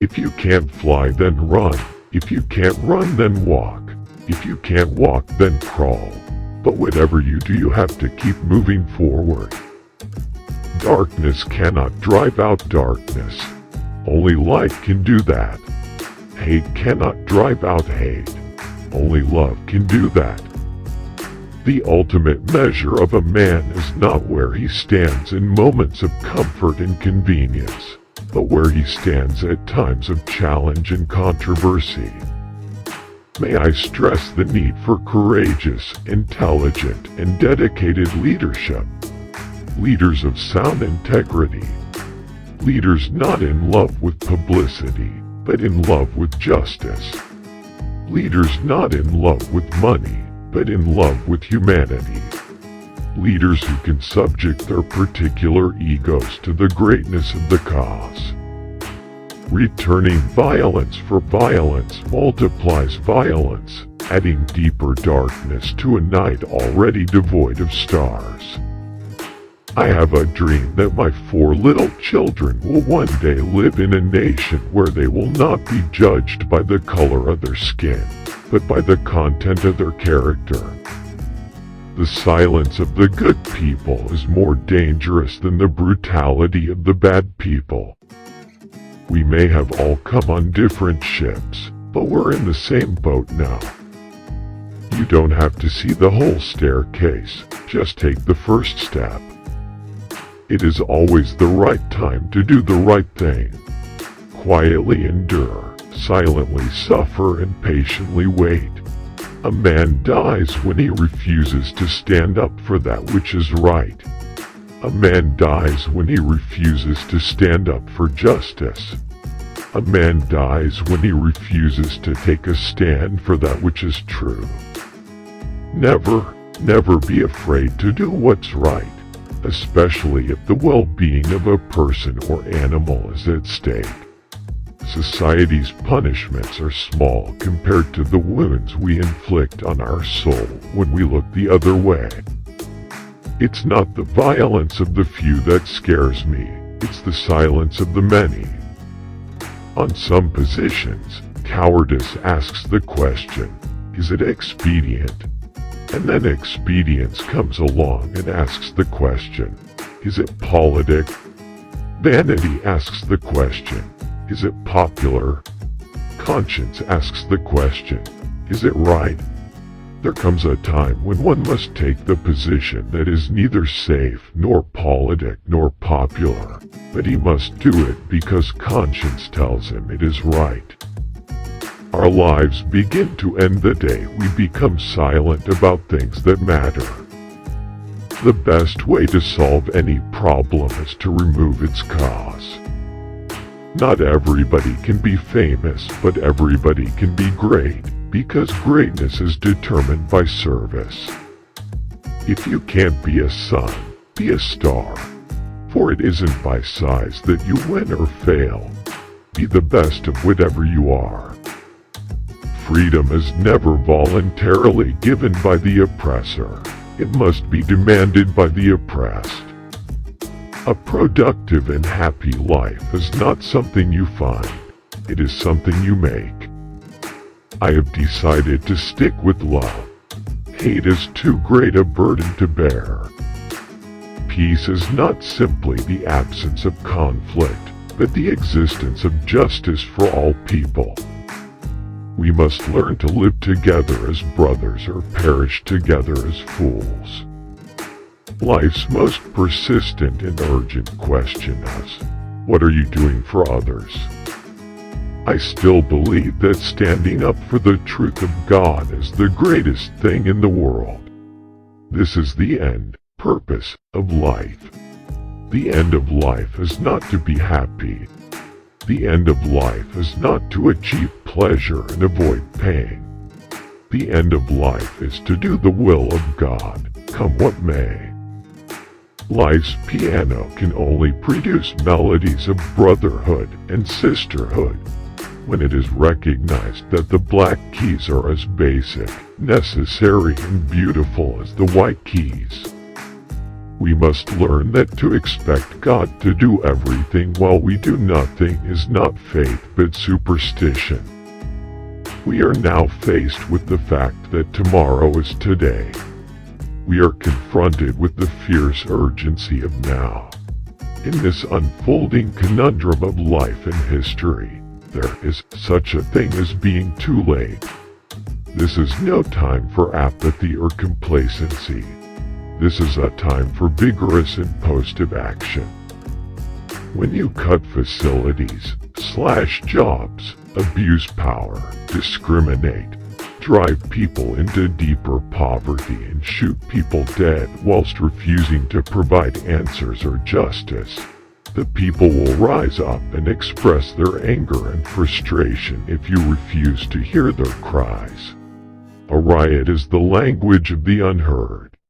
If you can't fly, then run. If you can't run, then walk. If you can't walk, then crawl. But whatever you do, you have to keep moving forward. Darkness cannot drive out darkness. Only light can do that. Hate cannot drive out hate. Only love can do that. The ultimate measure of a man is not where he stands in moments of comfort and convenience, but where he stands at times of challenge and controversy. May I stress the need for courageous, intelligent, and dedicated leadership. Leaders of sound integrity. Leaders not in love with publicity, but in love with justice. Leaders not in love with money, but in love with humanity. Leaders who can subject their particular egos to the greatness of the cause. Returning violence for violence multiplies violence, adding deeper darkness to a night already devoid of stars. I have a dream that my 4 little children will one day live in a nation where they will not be judged by the color of their skin, but by the content of their character. The silence of the good people is more dangerous than the brutality of the bad people. We may have all come on different ships, but we're in the same boat now. You don't have to see the whole staircase, just take the first step. It is always the right time to do the right thing. Quietly endure, silently suffer, and patiently wait. A man dies when he refuses to stand up for that which is right. A man dies when he refuses to stand up for justice. A man dies when he refuses to take a stand for that which is true. Never be afraid to do what's right, especially if the well-being of a person or animal is at stake. Society's punishments are small compared to the wounds we inflict on our soul when we look the other way. It's not the violence of the few that scares me, it's the silence of the many. On some positions, cowardice asks the question, is it expedient? And then expedience comes along and asks the question, is it politic? Vanity asks the question, is it popular? Conscience asks the question, is it right? There comes a time when one must take the position that is neither safe nor politic nor popular, but he must do it because conscience tells him it is right. Our lives begin to end the day we become silent about things that matter. The best way to solve any problem is to remove its cause. Not everybody can be famous, but everybody can be great, because greatness is determined by service. If you can't be a sun, be a star. For it isn't by size that you win or fail. Be the best of whatever you are. Freedom is never voluntarily given by the oppressor. It must be demanded by the oppressed. A productive and happy life is not something you find. It is something you make. I have decided to stick with love. Hate is too great a burden to bear. Peace is not simply the absence of conflict, but the existence of justice for all people. We must learn to live together as brothers or perish together as fools. Life's most persistent and urgent question is, what are you doing for others? I still believe that standing up for the truth of God is the greatest thing in the world. This is the end, purpose of life. The end of life is not to be happy. The end of life is not to achieve pleasure and avoid pain. The end of life is to do the will of God, come what may. Life's piano can only produce melodies of brotherhood and sisterhood when it is recognized that the black keys are as basic, necessary, and beautiful as the white keys. We must learn that to expect God to do everything while we do nothing is not faith but superstition. We are now faced with the fact that tomorrow is today. We are confronted with the fierce urgency of now. In this unfolding conundrum of life and history, there is such a thing as being too late. This is no time for apathy or complacency. This is a time for vigorous and positive action. When you cut facilities, slash jobs, abuse power, discriminate, drive people into deeper poverty and shoot people dead whilst refusing to provide answers or justice, the people will rise up and express their anger and frustration if you refuse to hear their cries. A riot is the language of the unheard.